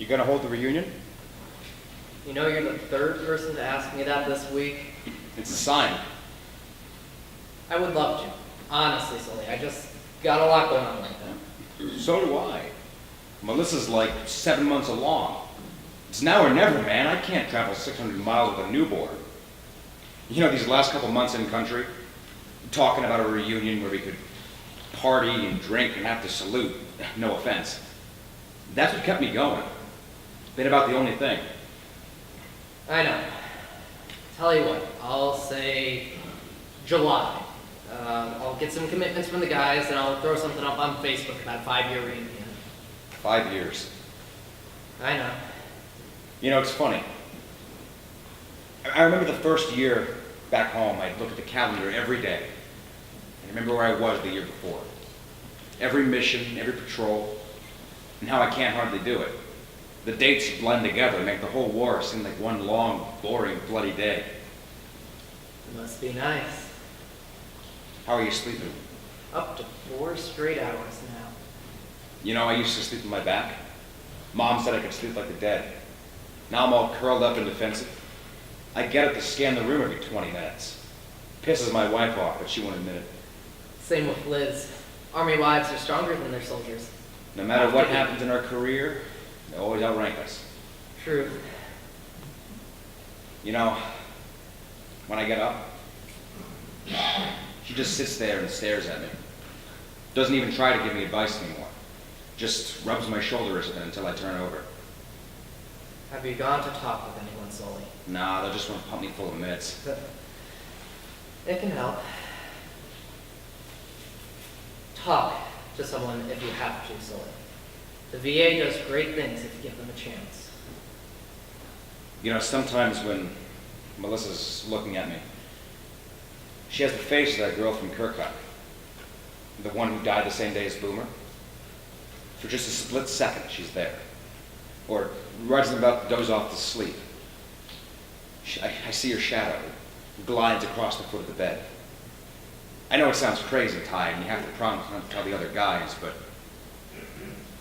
gonna hold the reunion? You know, you're the third person to ask me that this week. It's a sign. I would love to. Honestly, Sully, I just got a lot going on like that. So do I. Melissa's like 7 months along. It's now or never, man. I can't travel 600 miles with a newborn. You know, these last couple months in country, talking about a reunion where we could party and drink and have to salute, no offense. That's what kept me going. Been about the only thing. I know. Tell you what, I'll say July. I'll get some commitments from the guys and I'll throw something up on Facebook about a 5-year reunion. 5 years. I know. You know, it's funny. I remember the first year back home, I'd look at the calendar every day and remember where I was the year before. Every mission, every patrol, and how I can't hardly do it. The dates blend together and make the whole war seem like one long, boring, bloody day. It must be nice. How are you sleeping? Up to 4 straight hours now. You know, I used to sleep on my back. Mom said I could sleep like the dead. Now I'm all curled up and defensive. I get up to scan the room every 20 minutes. Pisses my wife off, but she won't admit it. Same with Liz. Army wives are stronger than their soldiers. No matter what happens in our career, they always outrank us. Truth. You know, when I get up, she just sits there and stares at me. Doesn't even try to give me advice anymore. Just rubs my shoulder until I turn over. Have you gone to talk with anyone, Sully? Nah, they'll just want to pump me full of meds. It can help. Talk to someone if you have to, Sully. The VA does great things if you give them a chance. You know, sometimes when Melissa's looking at me, she has the face of that girl from Kirkuk, the one who died the same day as Boomer. For just a split second, she's there. Or right as I'm about to doze off to sleep, I see her shadow glides across the foot of the bed. I know it sounds crazy, Ty, and you have to promise not to tell the other guys, but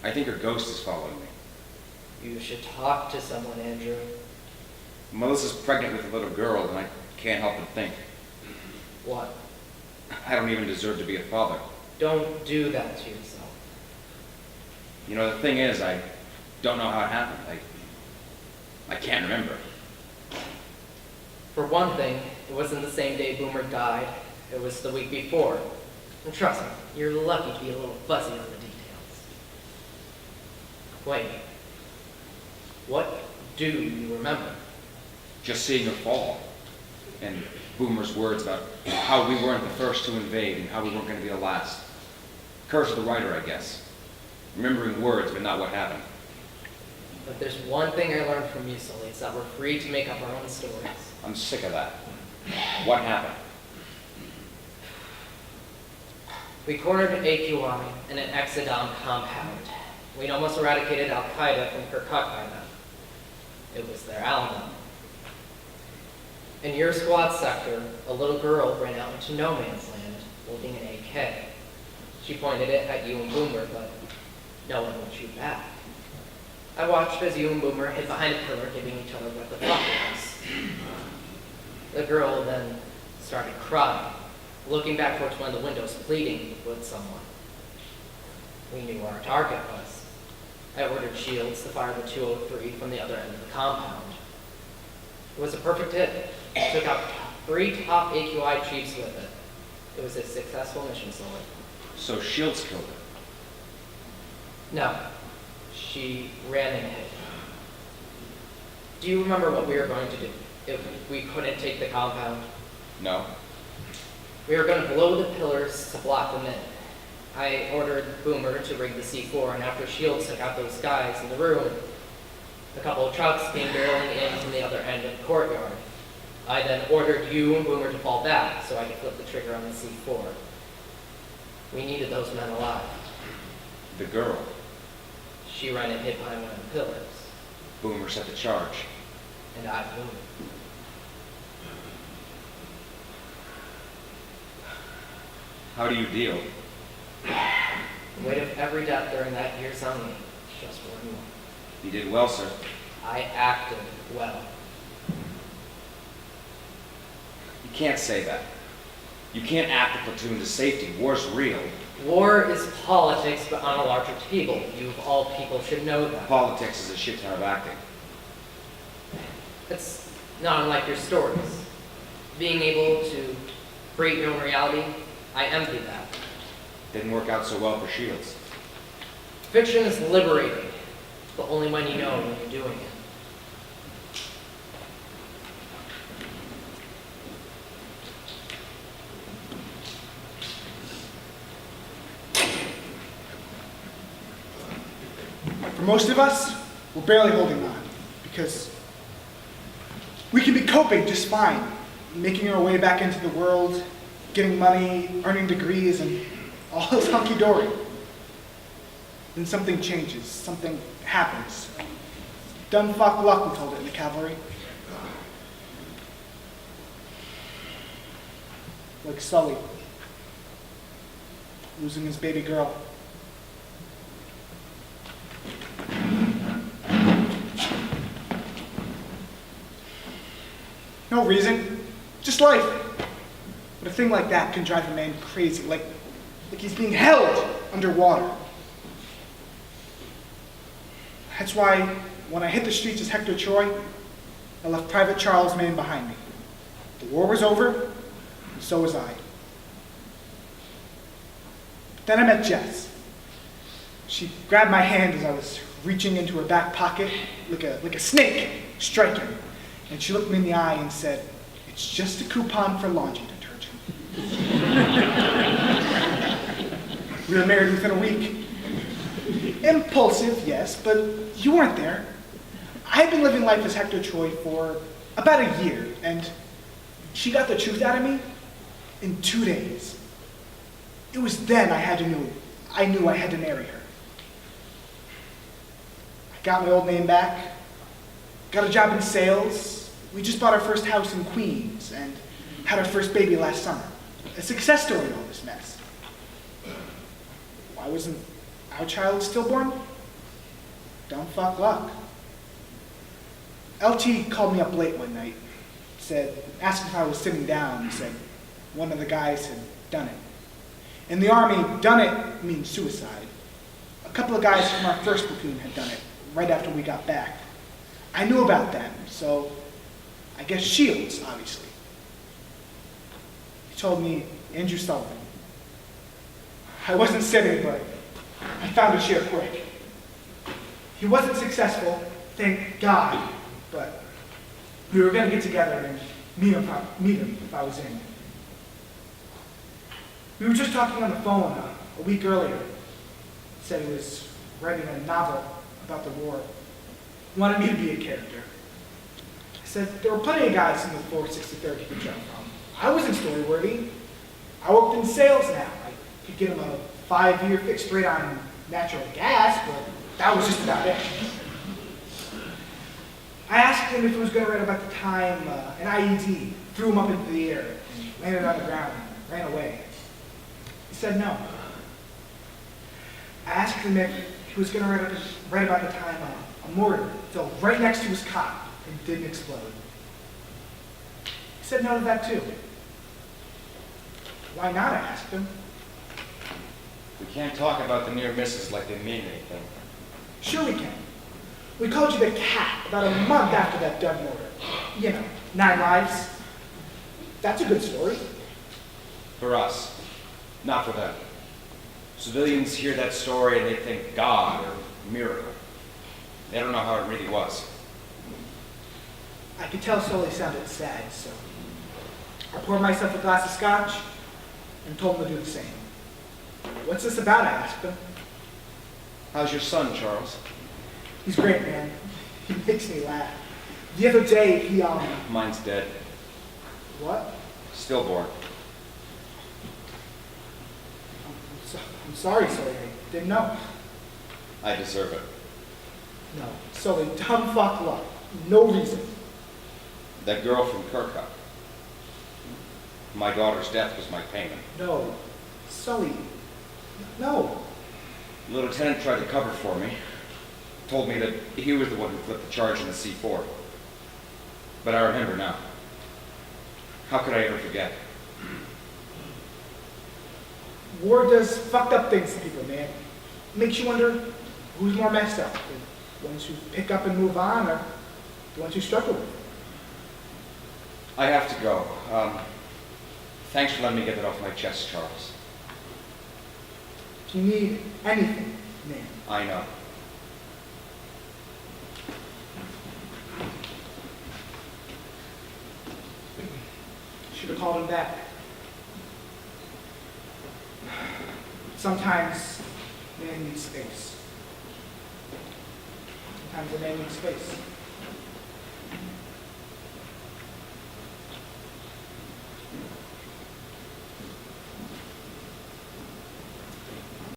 I think her ghost is following me. You should talk to someone, Andrew. Melissa's pregnant with a little girl, and I can't help but think, What? I don't even deserve to be a father. Don't do that to yourself. You know, the thing is, I don't know how it happened. I can't remember. For one thing, it wasn't the same day Boomer died. It was the week before. And trust me, you're lucky to be a little fuzzy on the details. Wait. What do you remember? Just seeing her fall. And Boomer's words about how we weren't the first to invade and how we weren't going to be the last. Curse of the writer, I guess. Remembering words, but not what happened. But there's one thing I learned from you, Sully. It's that we're free to make up our own stories. I'm sick of that. What happened? We cornered AQI in an Exodom compound. We'd almost eradicated Al-Qaeda from Kirkuk by then. It was their Alamo. In your squad sector, a little girl ran out into no man's land holding an AK. She pointed it at you and Boomer, but no one would shoot back. I watched as you and Boomer hid behind a pillar giving each other what the fuck was. The girl then started crying, looking back towards one of the windows, pleading with someone. We knew where our target was. I ordered shields to fire the 203 from the other end of the compound. It was a perfect hit. Took out 3 top AQI chiefs with it. It was a successful mission, Sully. So Shields killed her. No. She ran and hid. Do you remember what we were going to do if we couldn't take the compound? No. We were going to blow the pillars to block them in. I ordered Boomer to rig the C4, and after Shields took out those guys in the room, a couple of trucks came barreling in from the other end of the courtyard. I then ordered you and Boomer to fall back so I could flip the trigger on the C4. We needed those men alive. The girl. She ran and hid behind one of the pillars. Boomer set the charge. And I boomed. How do you deal? The weight of every death during that year's on me, just one more. You did well, sir. I acted well. You can't say that. You can't act a platoon to safety. War's real. War is politics, but on a larger table. You of all people should know that. Politics is a shit ton of acting. It's not unlike your stories. Being able to create your own reality, I envy that. Didn't work out so well for Shields. Fiction is liberating, but only when you know when you're doing it. For most of us, we're barely holding on because we can be coping just fine, making our way back into the world, getting money, earning degrees, and all is hunky-dory. Then something changes, something happens. Dumb fuck luck, we told it in the cavalry. Like Sully, losing his baby girl. No reason, just life. But a thing like that can drive a man crazy, like he's being held underwater. That's why when I hit the streets as Hector Troy, I left Private Charles Mann behind me. The war was over, and so was I. But then I met Jess. She grabbed my hand as I was reaching into her back pocket like a snake striking. And she looked me in the eye and said, "It's just a coupon for laundry detergent." We were married within a week. Impulsive, yes, but you weren't there. I had been living life as Hector Troy for about a year, and she got the truth out of me in 2 days. It was then I knew I had to marry her. I got my old name back, got a job in sales. We just bought our first house in Queens and had our first baby last summer. A success story in all this mess. Why wasn't our child stillborn? Dumb fuck luck. LT called me up late one night, asked if I was sitting down, and said one of the guys had done it. In the Army, done it means suicide. A couple of guys from our first platoon had done it right after we got back. I knew about them, so I guess Shields, obviously. He told me, Andrew Sullivan. I wasn't sitting, but I found a chair quick. He wasn't successful, thank God, but we were going to get together and meet him if I was in. We were just talking on the phone a week earlier. He said he was writing a novel about the war. He wanted me to be a character. I said there were plenty of guys in the 463rd he could jump from. I wasn't story-worthy. I worked in sales now. I could get him a 5-year fixed rate on natural gas, but that was just about it. I asked him if he was going to write about the time an IED threw him up into the air and landed on the ground and ran away. He said no. I asked him if he was going to write about the time a mortar fell right next to his cot and didn't explode. He said no to that too. Why not, I asked him. We can't talk about the near misses like they mean anything. Sure we can. We called you the cat about a month after that Dud mortar. You know, 9 lives. That's a good story. For us, not for them. Civilians hear that story and they think God or miracle. They don't know how it really was. I could tell Sully sounded sad, so I poured myself a glass of scotch and told him to do the same. What's this about, I asked him. How's your son, Charles? He's great, man. He makes me laugh. The other day, he, Mine's dead. What? Stillborn. I'm sorry, Sully. I didn't know. I deserve it. No. Sully, dumb fuck luck. No reason. That girl from Kirkup. My daughter's death was my payment. No. Sully. No. The lieutenant tried to cover for me. told me that he was the one who flipped the charge in the C4. But I remember now. How could I ever forget? War does fucked up things to people, man. It makes you wonder who's more messed up, the ones who pick up and move on, or the ones who struggle with it. I have to go. Thanks for letting me get that off my chest, Charles. If you need anything, man. I know. Should have called him back. Sometimes man needs space. Sometimes a man needs space.